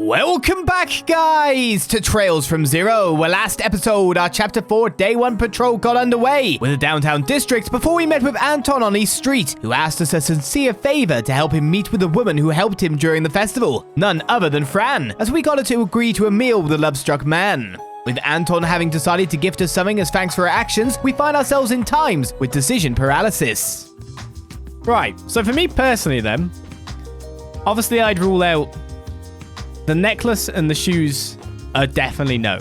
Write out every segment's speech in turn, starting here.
Welcome back, guys, to Trails from Zero, where last episode, our Chapter 4 Day 1 patrol got underway with the downtown district before we met with Anton on East Street, who asked us a sincere favor to help him meet with the woman who helped him during the festival, none other than Fran, as we got her to agree to a meal with the love-struck man. With Anton having decided to gift us something as thanks for our actions, we find ourselves in times with decision paralysis. Right, so for me personally then, obviously I'd rule out the necklace and the shoes are definitely no.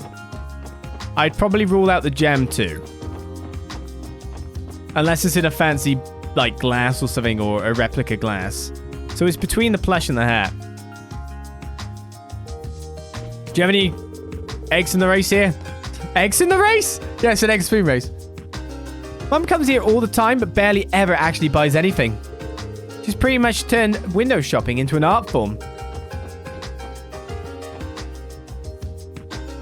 I'd probably rule out the gem too. Unless it's in a fancy, like, glass or something, or a replica glass. So it's between the plush and the hat. Do you have any eggs in the race here? Eggs in the race? Yeah, it's an egg spoon race. Mum comes here all the time, but barely ever actually buys anything. She's pretty much turned window shopping into an art form.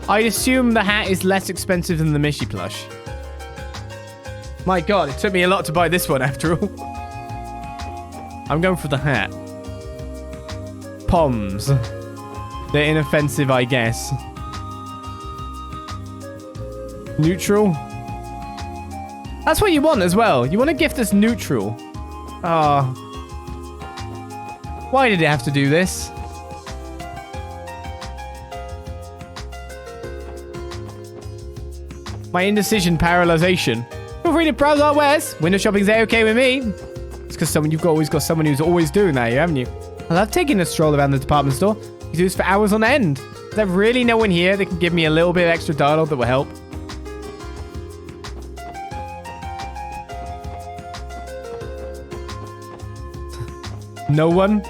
I'd assume the hat is less expensive than the Mishy plush. My god, it took me a lot to buy this one after all. I'm going for the hat. Poms. They're inoffensive, I guess. Neutral. That's what you want as well. You want to gift us neutral. Ah. Why did it have to do this? My indecision paralyzation. Feel free to browse our wares. Window shopping's A-okay with me. It's because you've always got someone who's always doing that here, haven't you? I love taking a stroll around the department store. You do this for hours on end. Is there really no one here that can give me a little bit of extra dialogue that will help? No one?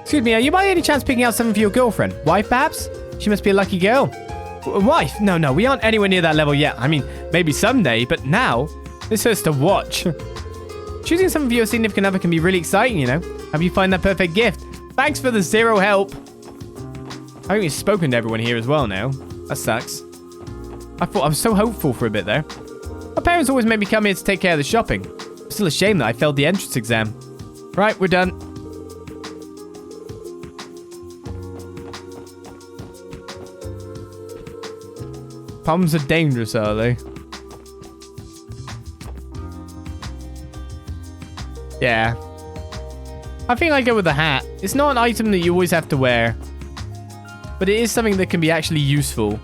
Excuse me, are you by any chance picking out something for your girlfriend? Wife, perhaps? She must be a lucky girl. Wife? No, we aren't anywhere near that level yet. I mean, maybe someday, but now, this hurts to watch. Choosing something for your significant other can be really exciting, you know? Have you find that perfect gift? Thanks for the zero help. I think we've spoken to everyone here as well now. That sucks. I was so hopeful for a bit there. My parents always made me come here to take care of the shopping. I'm still ashamed that I failed the entrance exam. Right, we're done. Poms are dangerous, are they? Yeah. I think I go with the hat. It's not an item that you always have to wear, but it is something that can be actually useful.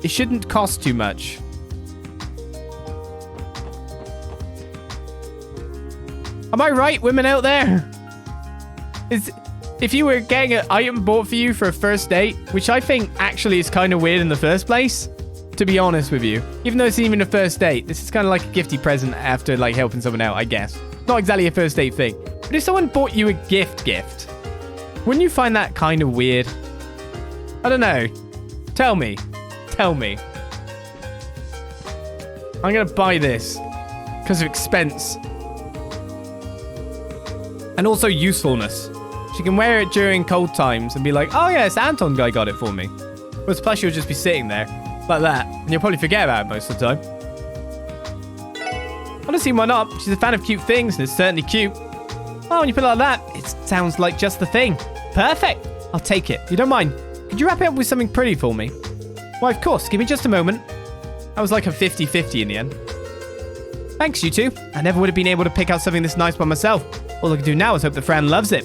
It shouldn't cost too much. Am I right, women out there? If you were getting an item bought for you for a first date, which I think actually is kind of weird in the first place, to be honest with you, even though it's even a first date, this is kind of like a gifty present after like helping someone out, I guess. Not exactly a first date thing. But if someone bought you a gift, wouldn't you find that kind of weird? I don't know. Tell me. I'm going to buy this because of expense. And also usefulness. She can wear it during cold times and be like, oh yeah, it's Anton guy got it for me. Whereas plus you'll just be sitting there like that, and you'll probably forget about it most of the time. Honestly, why not? She's a fan of cute things, and it's certainly cute. Oh, when you put it like that, it sounds like just the thing. Perfect. I'll take it. You don't mind? Could you wrap it up with something pretty for me? Why, of course. Give me just a moment. I was like a 50-50 in the end. Thanks, you two. I never would have been able to pick out something this nice by myself. All I can do now is hope that Fran loves it.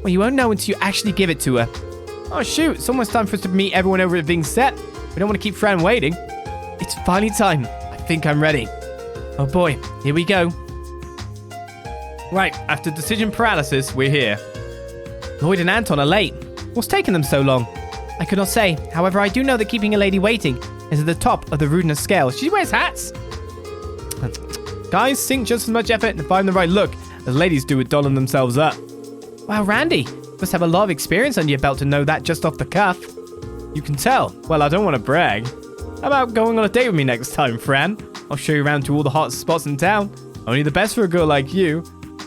Well, you won't know until you actually give it to her. Oh, shoot. It's almost time for us to meet everyone over at Ving's set. We don't want to keep Fran waiting. It's finally time. I think I'm ready. Oh boy, here we go. Right, after decision paralysis, we're here. Lloyd and Anton are late. What's taking them so long? I could not say. However, I do know that keeping a lady waiting is at the top of the rudeness scale. She wears hats. Guys sink just as much effort and find the right look as ladies do with dolling themselves up. Wow, Randy, you must have a lot of experience under your belt to know that just off the cuff. You can tell. Well, I don't want to brag. How about going on a date with me next time, Fran? I'll show you around to all the hot spots in town. Only the best for a girl like you.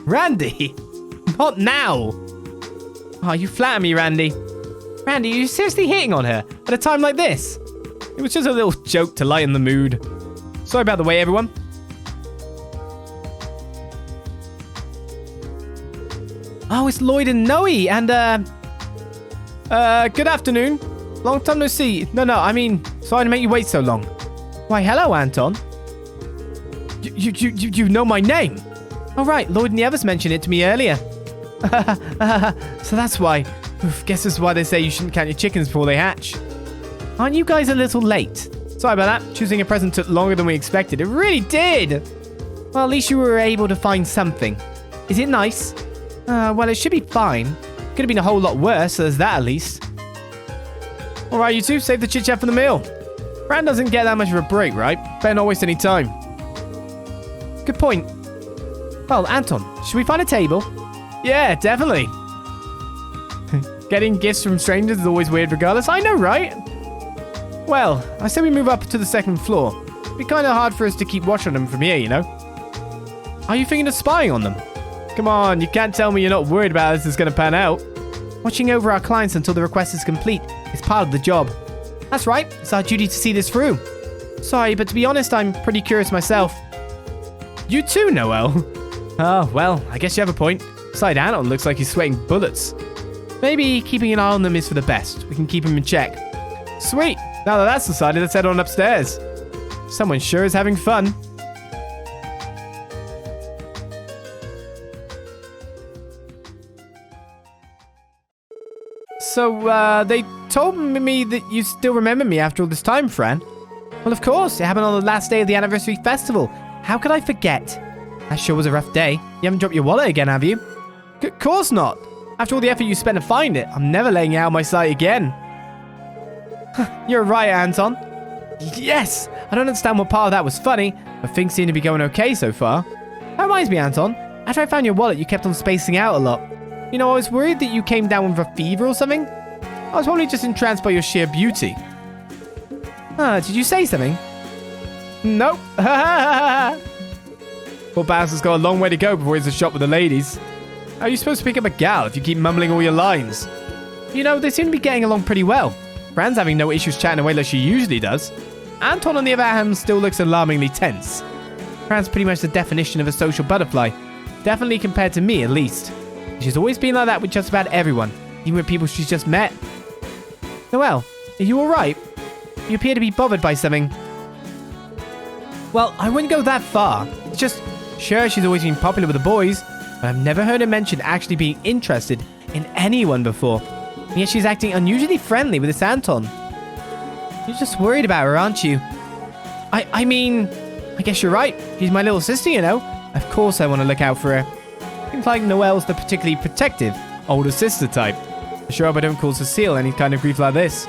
Randy! Not now! Oh, you flatter me, Randy. Randy, are you seriously hitting on her at a time like this? It was just a little joke to lighten the mood. Sorry about the wait, everyone. Oh, it's Lloyd and Noe, and Good afternoon. Long time no see. No, I mean, sorry to make you wait so long. Why, hello, Anton. You know my name. Oh, right. Lloyd and the others mentioned it to me earlier. So that's why. Oof, guess that's why they say you shouldn't count your chickens before they hatch. Aren't you guys a little late? Sorry about that. Choosing a present took longer than we expected. It really did. Well, at least you were able to find something. Is it nice? Well, it should be fine. Could have been a whole lot worse, so there's that at least. All right, you two, save the chit-chat for the meal. Fran doesn't get that much of a break, right? Better not waste any time. Good point. Well, Anton, should we find a table? Yeah, definitely. Getting gifts from strangers is always weird regardless. I know, right? Well, I say we move up to the second floor. It'd be kind of hard for us to keep watch on them from here, you know? Are you thinking of spying on them? Come on, you can't tell me you're not worried about how this is going to pan out. Watching over our clients until the request is complete is part of the job. That's right, it's our duty to see this through. Sorry, but to be honest, I'm pretty curious myself. You too, Noel? Oh, well, I guess you have a point. Besides, Anton looks like he's sweating bullets. Maybe keeping an eye on them is for the best. We can keep him in check. Sweet, now that that's decided, let's head on upstairs. Someone sure is having fun. So, they told me that you still remember me after all this time, Fran. Well, of course, it happened on the last day of the anniversary festival. How could I forget? That sure was a rough day. You haven't dropped your wallet again, have you? Of course not. After all the effort you spent to find it, I'm never letting it out of my sight again. You're right, Anton. Yes! I don't understand what part of that was funny, but things seem to be going okay so far. That reminds me, Anton. After I found your wallet, you kept on spacing out a lot. You know, I was worried that you came down with a fever or something. I was probably just entranced by your sheer beauty. Did you say something? Nope. Poor Bowser's got a long way to go before he's a shop with the ladies. How are you supposed to pick up a gal if you keep mumbling all your lines? You know, they seem to be getting along pretty well. Fran's having no issues chatting away like she usually does. Anton, on the other hand, still looks alarmingly tense. Fran's pretty much the definition of a social butterfly. Definitely compared to me, at least. She's always been like that with just about everyone, even with people she's just met. Noelle, are you alright? You appear to be bothered by something. Well, I wouldn't go that far. It's just, sure, she's always been popular with the boys, but I've never heard her mention actually being interested in anyone before. And yet she's acting unusually friendly with this Anton. You're just worried about her, aren't you? I mean, I guess you're right. She's my little sister, you know. Of course I want to look out for her. Seems like Noelle's the particularly protective, older sister type. I sure hope I don't cause Cecile any kind of grief like this.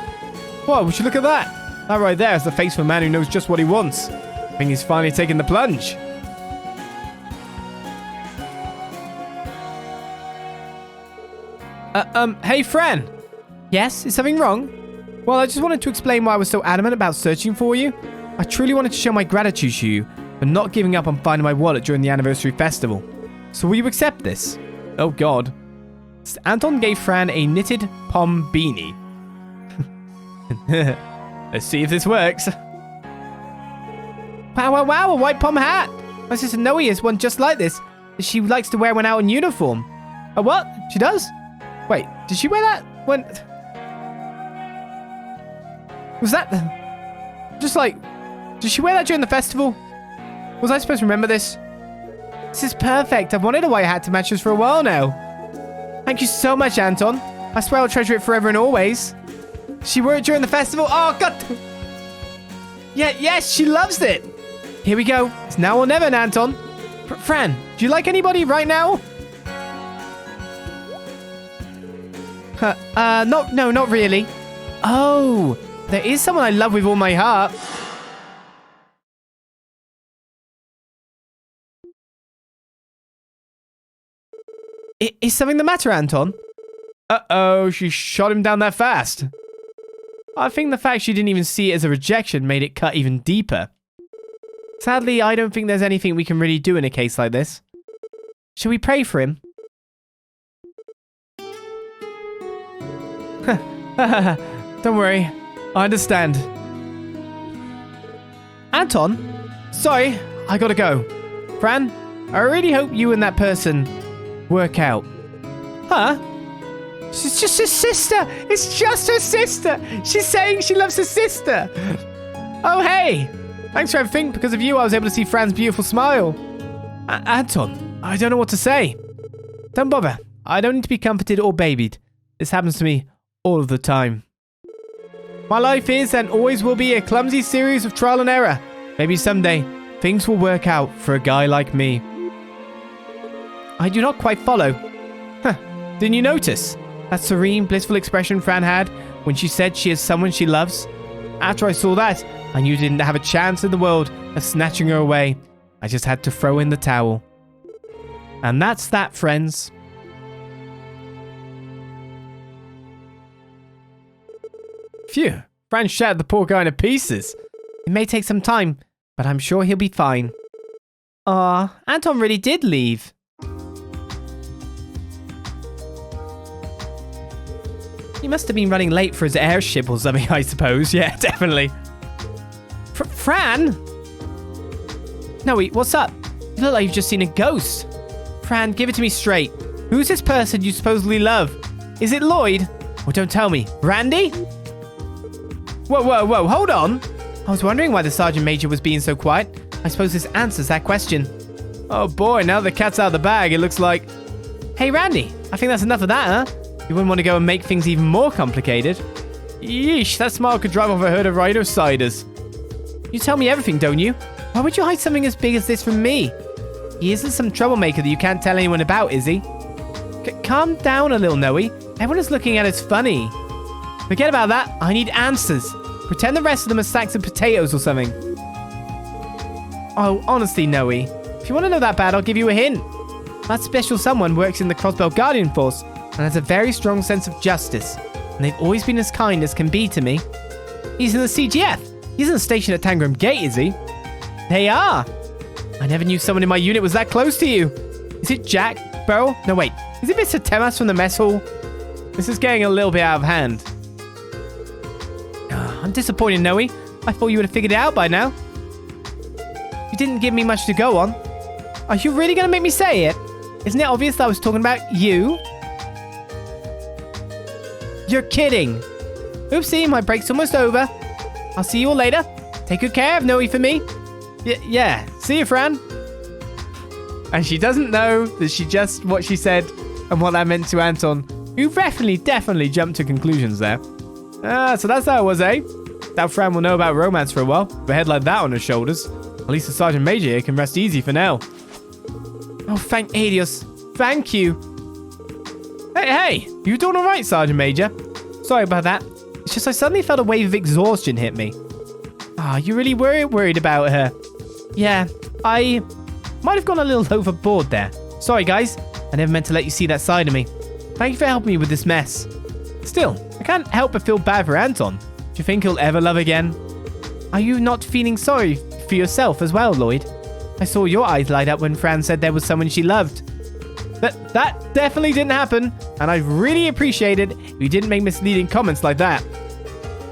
Whoa, we should look at that. That right there is the face of a man who knows just what he wants. I think he's finally taken the plunge. Hey, Fran. Yes, is something wrong? Well, I just wanted to explain why I was so adamant about searching for you. I truly wanted to show my gratitude to you for not giving up on finding my wallet during the anniversary festival. So will you accept this? Oh, God. Anton gave Fran a knitted pom beanie. Let's see if this works. Wow, a white pom hat. My sister Noe has one just like this. She likes to wear one out in uniform. A what? She does? Wait, did she wear that when... Was that... Just like... Did she wear that during the festival? Was I supposed to remember this? This is perfect. I've wanted a white hat to match this for a while now. Thank you so much, Anton. I swear I'll treasure it forever and always. She wore it during the festival? Oh, God. Yes, she loves it. Here we go. It's now or never, Anton. Fran, do you like anybody right now? No, not really. Oh, there is someone I love with all my heart. Is something the matter, Anton? Uh-oh, she shot him down that fast. I think the fact she didn't even see it as a rejection made it cut even deeper. Sadly, I don't think there's anything we can really do in a case like this. Shall we pray for him? Don't worry, I understand. Anton? Sorry, I gotta go. Fran, I really hope you and that person work out. Huh? She's just his sister. It's just her sister. She's saying she loves her sister. Oh, hey. Thanks for everything. Because of you, I was able to see Fran's beautiful smile. Anton, I don't know what to say. Don't bother. I don't need to be comforted or babied. This happens to me all of the time. My life is and always will be a clumsy series of trial and error. Maybe someday, things will work out for a guy like me. I do not quite follow. Huh. Didn't you notice? That serene, blissful expression Fran had when she said she is someone she loves? After I saw that, I knew you didn't have a chance in the world of snatching her away. I just had to throw in the towel. And that's that, friends. Phew, Fran shattered the poor guy into pieces. It may take some time, but I'm sure he'll be fine. Aw, Anton really did leave. He must have been running late for his airship or something, I suppose. Yeah, definitely. Fran? No, wait, what's up? You look like you've just seen a ghost. Fran, give it to me straight. Who's this person you supposedly love? Is it Lloyd? Or don't tell me. Randy? Whoa, hold on. I was wondering why the Sergeant Major was being so quiet. I suppose this answers that question. Oh boy, now the cat's out of the bag, it looks like. Hey, Randy, I think that's enough of that, huh? You wouldn't want to go and make things even more complicated. Yeesh, that smile could drive off a herd of rhino-siders. You tell me everything, don't you? Why would you hide something as big as this from me? He isn't some troublemaker that you can't tell anyone about, is he? Calm down a little, Noe. Everyone is looking at us funny. Forget about that. I need answers. Pretend the rest of them are sacks of potatoes or something. Oh, honestly, Noe. If you want to know that bad, I'll give you a hint. That special someone works in the Crossbell Guardian Force and has a very strong sense of justice. And they've always been as kind as can be to me. He's in the CGF. He isn't stationed at Tangram Gate, is he? They are. I never knew someone in my unit was that close to you. Is it Jack? Beryl? No, wait. Is it Mr. Temas from the mess hall? This is getting a little bit out of hand. I'm disappointed, Noe. I thought you would have figured it out by now. You didn't give me much to go on. Are you really going to make me say it? Isn't it obvious that I was talking about you? You're kidding. Oopsie, my break's almost over. I'll see you all later. Take good care of Noe for me. Yeah. See you, Fran. And she doesn't know that she just what she said and what that meant to Anton, who definitely jumped to conclusions there. So that's how it was, eh? Doubt Fran will know about romance for a while. With a head like that on her shoulders. At least the Sergeant Major here can rest easy for now. Oh, thank Adios. Thank you. Hey, you doing alright, Sergeant Major? Sorry about that. It's just I suddenly felt a wave of exhaustion hit me. You really were worried about her. Yeah, I might have gone a little overboard there. Sorry, guys. I never meant to let you see that side of me. Thank you for helping me with this mess. Still, I can't help but feel bad for Anton. Do you think he'll ever love again? Are you not feeling sorry for yourself as well, Lloyd? I saw your eyes light up when Fran said there was someone she loved. That definitely didn't happen, and I really appreciate it if you didn't make misleading comments like that.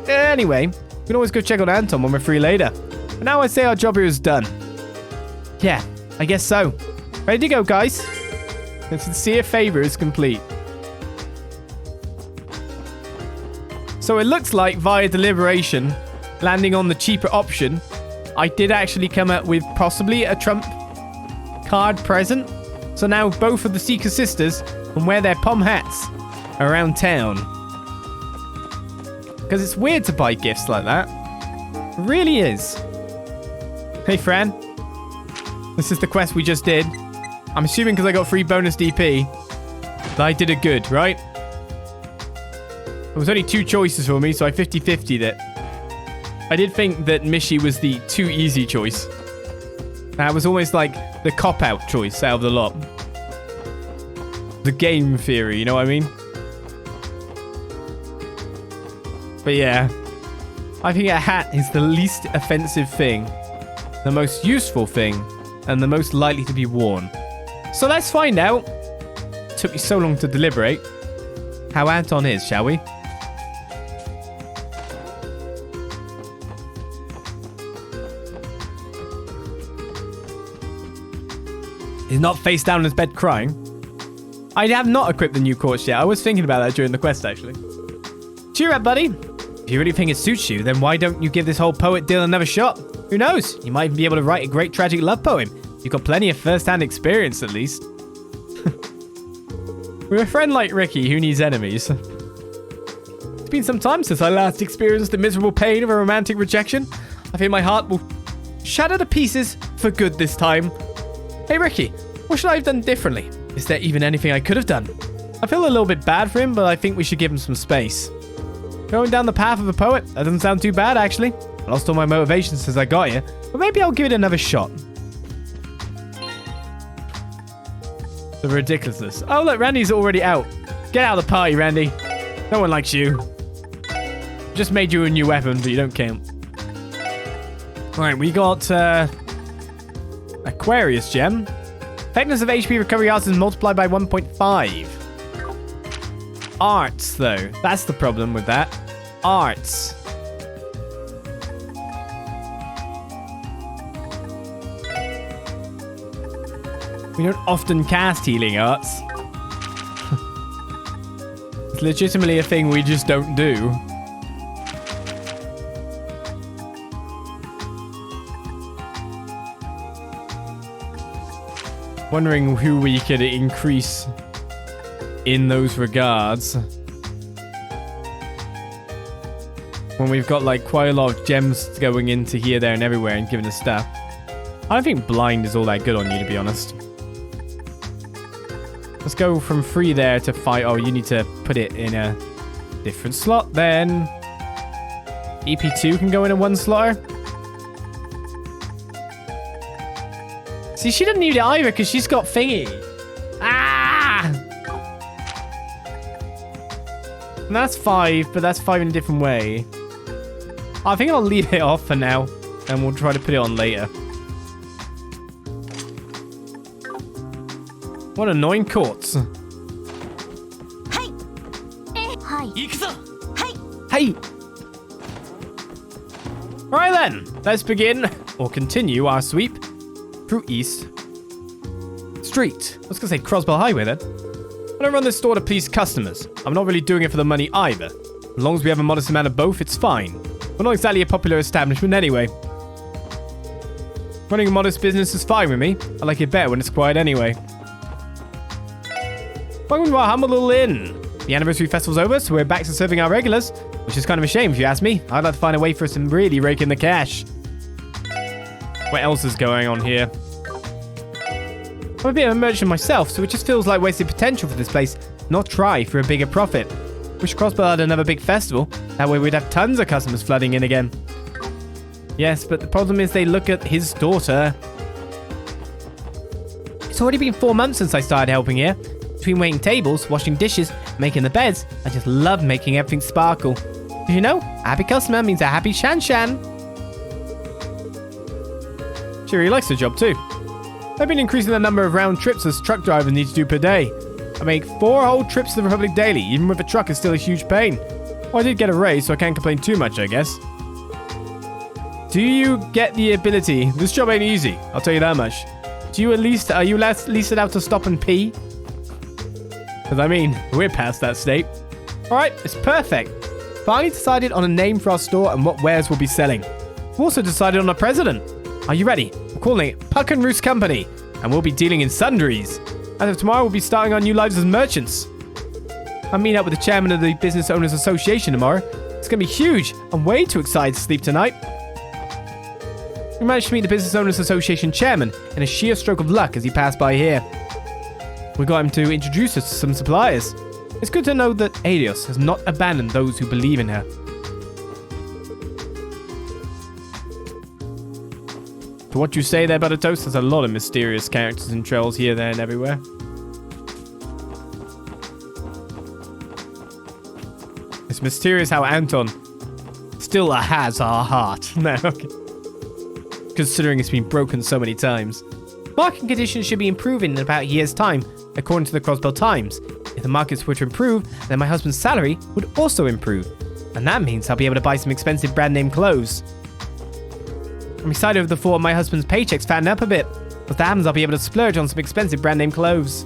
Anyway, we can always go check on Anton when we're free later. But now I'd say our job here is done. Yeah, I guess so. Ready to go, guys? The sincere favor is complete. So it looks like via deliberation, landing on the cheaper option, I did actually come up with possibly a trump card present. So now both of the Seeker sisters can wear their pom hats around town. Because it's weird to buy gifts like that. It really is. Hey, Fran. This is the quest we just did. I'm assuming because I got free bonus DP that I did it good, right? There was only 2 choices for me, so I 50-50'd it. I did think that Mishi was the too easy choice. That was almost like the cop-out choice out of the lot. The game theory, you know what I mean? But yeah, I think a hat is the least offensive thing, the most useful thing, and the most likely to be worn. So let's find out. It took me so long to deliberate how Anton is, shall we? He's not face down in his bed crying. I have not equipped the new quartz yet. I was thinking about that during the quest, actually. Cheer up, buddy. If you really think it suits you, then why don't you give this whole poet deal another shot? Who knows? You might even be able to write a great tragic love poem. You've got plenty of first-hand experience, at least. With a friend like Ricky, who needs enemies? It's been some time since I last experienced the miserable pain of a romantic rejection. I fear my heart will shatter to pieces for good this time. Hey, Ricky, what should I have done differently? Is there even anything I could have done? I feel a little bit bad for him, but I think we should give him some space. Going down the path of a poet, that doesn't sound too bad, actually. I lost all my motivation since I got here, but maybe I'll give it another shot. The ridiculousness. Oh, look, Randy's already out. Get out of the party, Randy. No one likes you. Just made you a new weapon, but you don't count. Alright, we got Aquarius gem. Effectiveness of HP recovery arts is multiplied by 1.5. Arts, though. That's the problem with that. Arts. We don't often cast healing arts. It's legitimately a thing we just don't do. Wondering who we could increase in those regards. When we've got like quite a lot of gems going into here, there, and everywhere and giving us stuff. I don't think blind is all that good on you, to be honest. Let's go from 3 there to 5. Oh, you need to put it in a different slot then. EP2 can go in a 1 slotter. See, she doesn't need it either because she's got thingy. Ah! And that's 5, but that's 5 in a different way. I think I'll leave it off for now, and we'll try to put it on later. What annoying courts. Hey! Hi. Hey! Alright then, let's begin, or continue our sweep through East Street. I was going to say Crossbell Highway then. I don't run this store to please customers. I'm not really doing it for the money either. As long as we have a modest amount of both, it's fine. We're not exactly a popular establishment anyway. Running a modest business is fine with me. I like it better when it's quiet anyway. Welcome to our humble little inn. The anniversary festival's over, so we're back to serving our regulars, which is kind of a shame if you ask me. I'd like to find a way for us to really rake in the cash. What else is going on here? I'm a bit of a merchant myself, so it just feels like wasted potential for this place, not try for a bigger profit. Wish Crossbell had another big festival. That way we'd have tons of customers flooding in again. Yes, but the problem is they look at his daughter. It's already been 4 months since I started helping here. Between waiting tables, washing dishes, making the beds, I just love making everything sparkle. You know, a happy customer means a happy Shan-Shan. She really likes the job too. I've been increasing the number of round trips as truck drivers need to do per day. I make 4 whole trips to the Republic daily, even with a truck is still a huge pain. Well, I did get a raise, so I can't complain too much, I guess. Do you get the ability? This job ain't easy, I'll tell you that much. Are you at least allowed to stop and pee? Because I mean, we're past that state. Alright, it's perfect. Finally decided on a name for our store and what wares we'll be selling. We've also decided on a president. Are you ready? We're calling it Puck and Roost Company, and we'll be dealing in sundries. As of tomorrow, we'll be starting our new lives as merchants. I'm meeting up with the chairman of the Business Owners Association tomorrow. It's going to be huge. I'm way too excited to sleep tonight. We managed to meet the Business Owners Association chairman in a sheer stroke of luck as he passed by here. We got him to introduce us to some suppliers. It's good to know that Helios has not abandoned those who believe in her. To what you say there, Butter Toast, there's a lot of mysterious characters and trolls here, there, and everywhere. It's mysterious how Anton still has our heart. No, okay. Considering it's been broken so many times. Market conditions should be improving in about a year's time, according to the Crossbell Times. If the markets were to improve, then my husband's salary would also improve. And that means I'll be able to buy some expensive brand name clothes. I'm excited over the thought of my husband's paychecks fattening up a bit. If that happens, I'll be able to splurge on some expensive brand name clothes.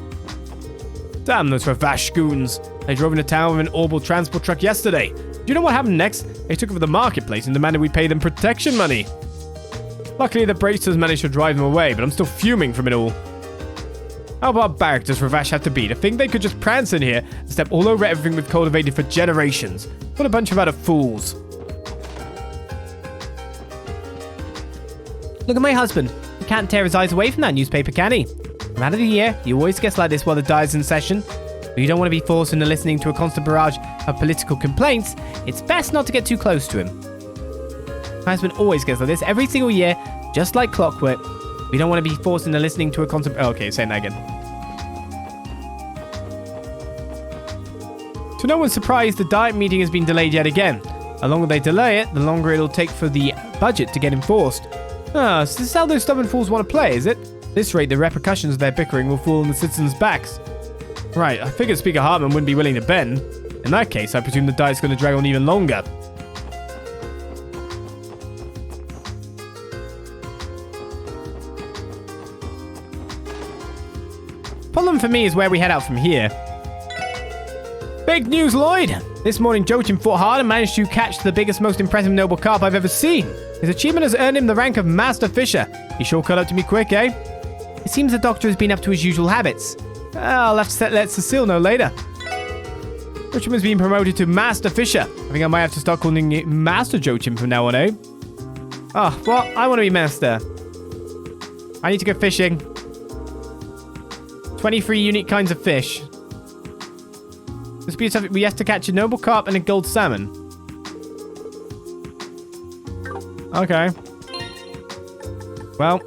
Damn those Ravash goons. They drove into town with an orbital transport truck yesterday. Do you know what happened next? They took over the marketplace and demanded we pay them protection money. Luckily, the Bracers managed to drive them away, but I'm still fuming from it all. How barbaric does Ravash have to be to think they could just prance in here and step all over everything we've cultivated for generations? What a bunch of utter fools. Look at my husband. He can't tear his eyes away from that newspaper, can he? No matter the year, he always gets like this while the diet's in session. But you don't want to be forced into listening to a constant barrage of political complaints. It's best not to get too close to him. My husband always gets like this every single year, just like clockwork. We don't want to be forced into listening to a constant... Oh, okay, saying that again. To no one's surprise, the diet meeting has been delayed yet again. The longer they delay it, the longer it'll take for the budget to get enforced. So this is how those stubborn fools want to play, is it? At this rate, the repercussions of their bickering will fall on the citizens' backs. Right, I figured Speaker Hartman wouldn't be willing to bend. In that case, I presume the diet's going to drag on even longer. Problem for me is where we head out from here. Big news, Lloyd! This morning, Joachim fought hard and managed to catch the biggest, most impressive noble carp I've ever seen. His achievement has earned him the rank of Master Fisher. He sure cut up to me quick, eh? It seems the doctor has been up to his usual habits. I'll have to let Cecile know later. Joachim has been promoted to Master Fisher. I think I might have to start calling it Master Joachim from now on, eh? Oh, well, I want to be Master. I need to go fishing. 23 unique kinds of fish. This be something we have to catch a noble carp and a gold salmon. Okay. Well,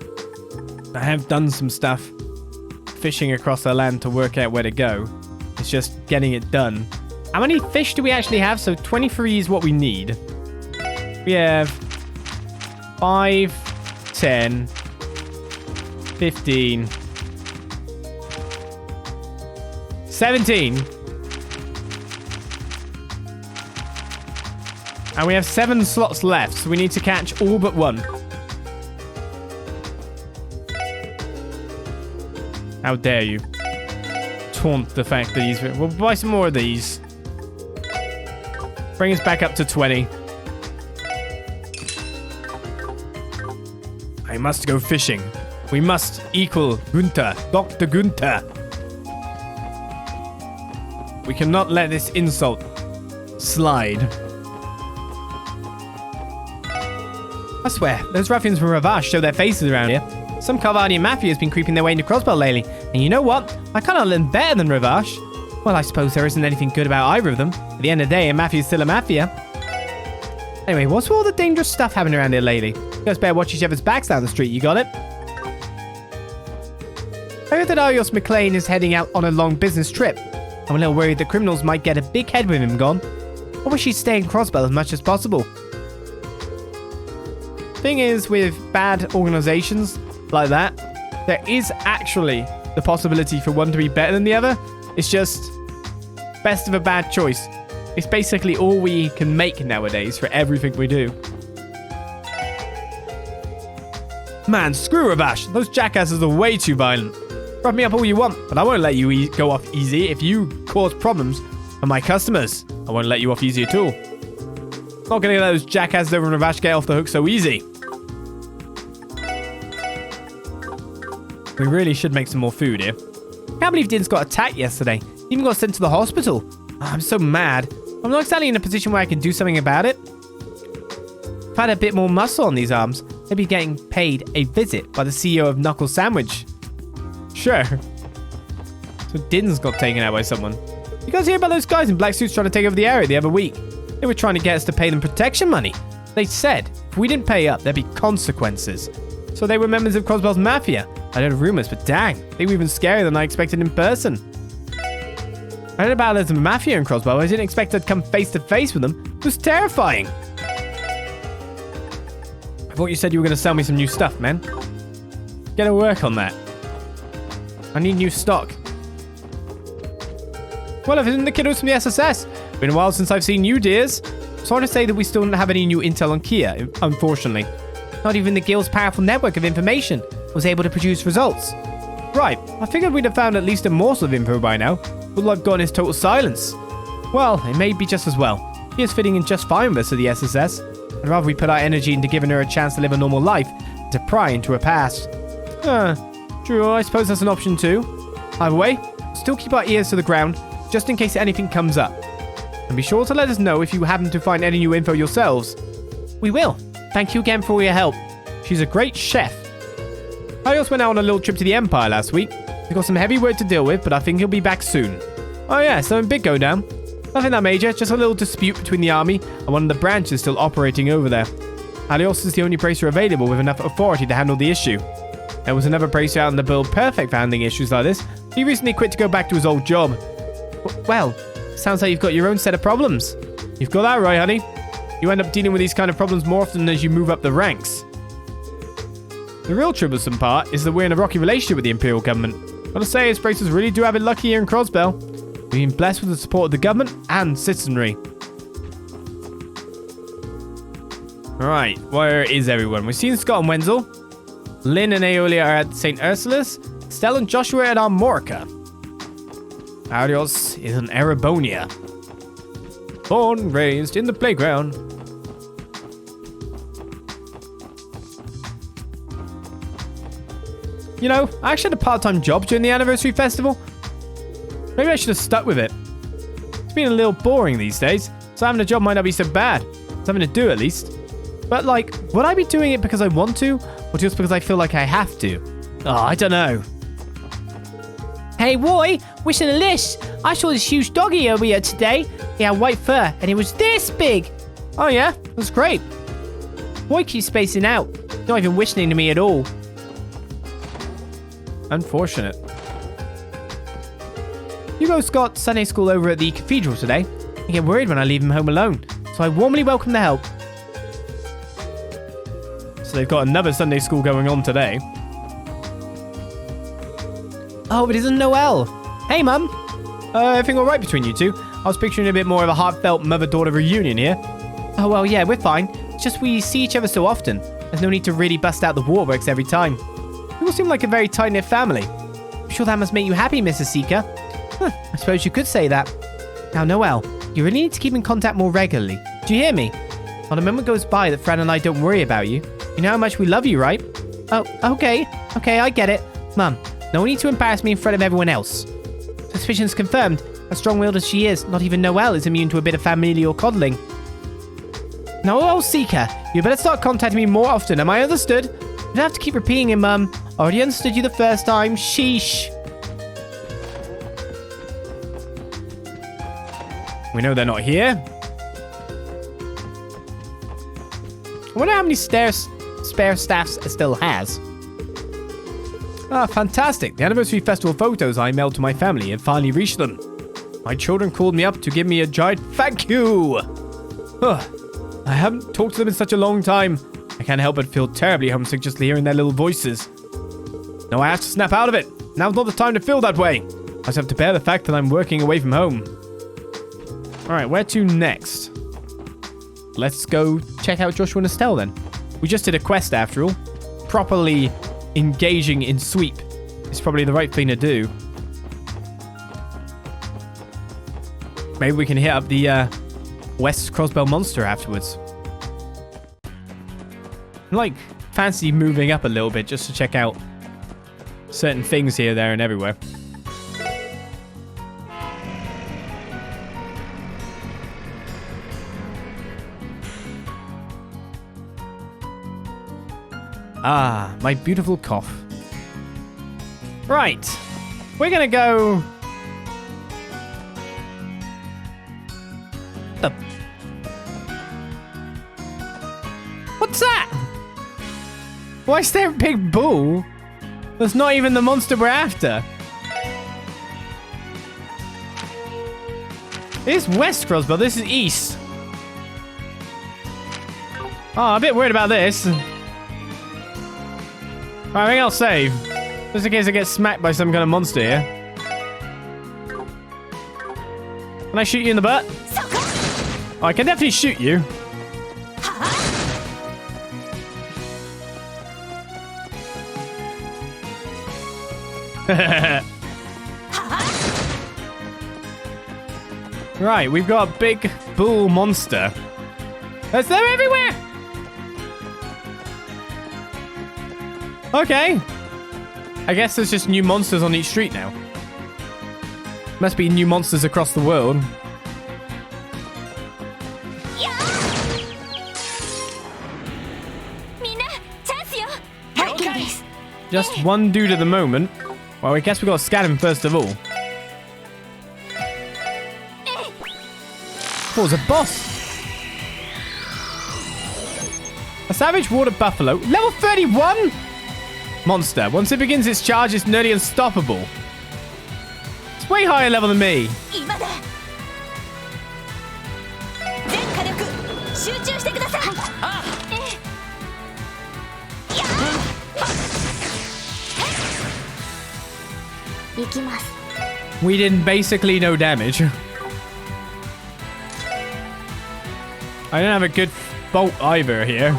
I have done some stuff fishing across our land to work out where to go. It's just getting it done. How many fish do we actually have? So 23 is what we need. We have 5, 10, 15, 17. And we have 7 slots left, so we need to catch all but one. How dare you taunt the fact that he's... We'll buy some more of these. Bring us back up to 20. I must go fishing. We must equal Gunther, Dr. Gunther. We cannot let this insult slide. I swear, those ruffians from Ravash show their faces around here. Some Carvadian mafia has been creeping their way into Crossbell lately. And you know what? I cannot learn better than Ravash. Well, I suppose there isn't anything good about either of them. At the end of the day, a mafia is still a mafia. Anyway, what's all the dangerous stuff happening around here lately? You guys better watch each other's backs down the street, you got it? I heard that Arios McLean is heading out on a long business trip. I'm a little worried the criminals might get a big head with him gone. I wish he'd stay in Crossbell as much as possible. Thing is, with bad organizations like that, there is actually the possibility for one to be better than the other. It's just best of a bad choice. It's basically all we can make nowadays for everything we do. Man, screw Ravash. Those jackasses are way too violent. Rub me up all you want, but I won't let you go off easy. If you cause problems for my customers, I won't let you off easy at all. Not gonna let those jackasses over in Ravash get off the hook so easy. We really should make some more food here. Can't believe Din's got attacked yesterday. He even got sent to the hospital. Oh, I'm so mad. I'm not exactly in a position where I can do something about it. If I had a bit more muscle on these arms, I'd be getting paid a visit by the CEO of Knuckle Sandwich. Sure. So Din's got taken out by someone. You guys hear about those guys in black suits trying to take over the area the other week? They were trying to get us to pay them protection money. They said if we didn't pay up, there'd be consequences. So they were members of Crossbell's Mafia. I heard rumors, but dang, they were even scarier than I expected in person. I heard about there's a mafia in Crossbell. I didn't expect to come face to face with them. It was terrifying. I thought you said you were going to sell me some new stuff, man. Get to work on that. I need new stock. Well, I've been the kiddos from the SSS. Been a while since I've seen you, dears. Sorry to say that we still don't have any new intel on Kia, unfortunately. Not even the guild's powerful network of information was able to produce results. Right, I figured we'd have found at least a morsel of info by now. All I've got is total silence. Well, it may be just as well. He is fitting in just fine with us at the SSS. I'd rather we put our energy into giving her a chance to live a normal life than to pry into her past. True, I suppose that's an option too. Either way, still keep our ears to the ground, just in case anything comes up. And be sure to let us know if you happen to find any new info yourselves. We will. Thank you again for all your help. She's a great chef. I also went out on a little trip to the Empire last week. We've got some heavy work to deal with, but I think he'll be back soon. Oh yeah, something big going down. Nothing that major, just a little dispute between the army and one of the branches still operating over there. Halios is the only bracer available with enough authority to handle the issue. There was another bracer out in the build perfect for handling issues like this. He recently quit to go back to his old job. Well, sounds like you've got your own set of problems. You've got that right, honey. You end up dealing with these kind of problems more often as you move up the ranks. The real troublesome part is that we're in a rocky relationship with the Imperial government. Gotta say, his bracers really do have it lucky here in Crossbell. We've been blessed with the support of the government and citizenry. Alright, where is everyone? We've seen Scott and Wenzel. Lynn and Aeolia are at St. Ursula's. Stella and Joshua at Armorica. Arios is in Erebonia. Born, raised in the playground. You know, I actually had a part-time job during the anniversary festival. Maybe I should have stuck with it. It's been a little boring these days, so having a job might not be so bad. Something to do at least. But like, would I be doing it because I want to, or just because I feel like I have to? Oh, I don't know. Hey, Roy, wishing a list. I saw this huge doggy over here today. He had white fur, and it was this big. Oh yeah, that's great. Roy keeps spacing out. Not even whistling to me at all. Unfortunate. Hugo's got Sunday school over at the cathedral today. I get worried when I leave him home alone, so I warmly welcome the help. So they've got another Sunday school going on today. Oh, it isn't Noelle. Hey, Mum. Everything all right between you two? I was picturing a bit more of a heartfelt mother-daughter reunion here. Oh, well, yeah, we're fine. It's just we see each other so often. There's no need to really bust out the waterworks every time. You all seem like a very tight-knit family. I'm sure that must make you happy, Mrs. Seeker. I suppose you could say that. Now, Noelle, you really need to keep in contact more regularly. Do you hear me? Not a moment goes by that Fran and I don't worry about you. You know how much we love you, right? Oh, okay. Okay, I get it. Mum, no need to embarrass me in front of everyone else. Suspicions confirmed. As strong-willed as she is, not even Noelle is immune to a bit of familial coddling. Noelle Seeker, you better start contacting me more often. Am I understood? You don't have to keep repeating it, Mum. Already understood you the first time. Sheesh. We know they're not here. I wonder how many spare staffs it still has. Ah, fantastic. The anniversary festival photos I mailed to my family have finally reached them. My children called me up to give me a giant thank you. I haven't talked to them in such a long time. I can't help but feel terribly homesick just hearing their little voices. No, I have to snap out of it. Now's not the time to feel that way. I just have to bear the fact that I'm working away from home. Alright, where to next? Let's go check out Joshua and Estelle then. We just did a quest after all. Properly engaging in sweep is probably the right thing to do. Maybe we can hit up the West Crossbell monster afterwards. I like fancy moving up a little bit just to check out certain things here, there, and everywhere. Ah, my beautiful cough. Right. We're gonna go... What's that? Why is there a big bull? That's not even the monster we're after. It's West Crossbell, this is East. Oh, I'm a bit worried about this. Right, I think I'll save. Just in case I get smacked by some kind of monster here. Can I shoot you in the butt? Oh, I can definitely shoot you. Right, we've got a big bull monster. They're everywhere! Okay. I guess there's just new monsters on each street now. Must be new monsters across the world. Just one dude at the moment. Well, I guess we gotta scan him first of all. Oh, it's a boss. A savage water buffalo. Level 31? Monster. Once it begins its charge, it's nearly unstoppable. It's way higher level than me. We did basically no damage. I don't have a good bolt either here.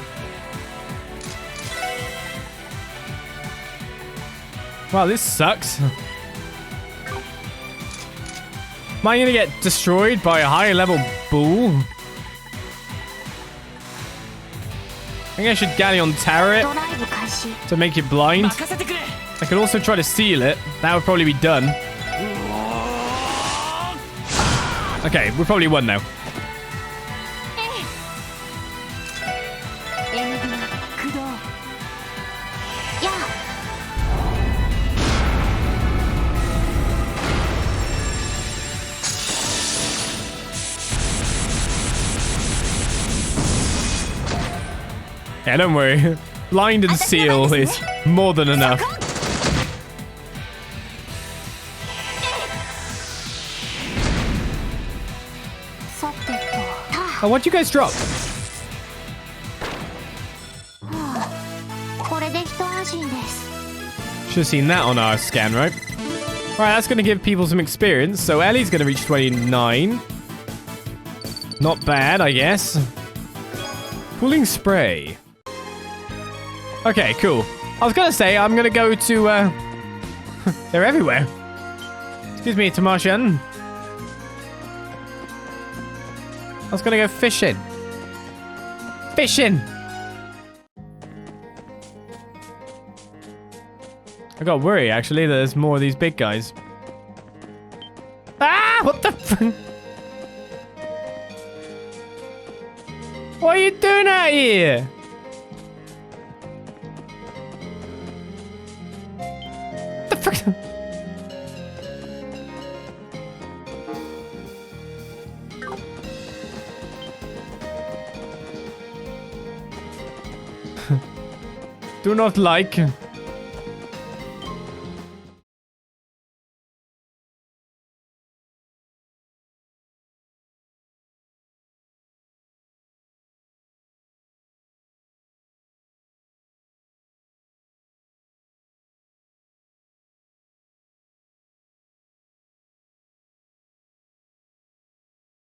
Wow, this sucks. Am I gonna get destroyed by a higher level bull? I think I should Galleon Tower it to make it blind. I could also try to seal it. That would probably be done. Okay, we're probably won now. Yeah, don't worry. Blind and seal is more than enough. Oh, what'd you guys drop? Should have seen that on our scan, right? Alright, that's going to give people some experience. So Ellie's going to reach 29. Not bad, I guess. Cooling spray. Okay, cool. I was going to say, I'm going to go to... They're everywhere. Excuse me, Tamashan. I was going to go fishing. Fishing! I got worried, actually, that there's more of these big guys. Ah! What the f... What are you doing out here? The frick? Do not like.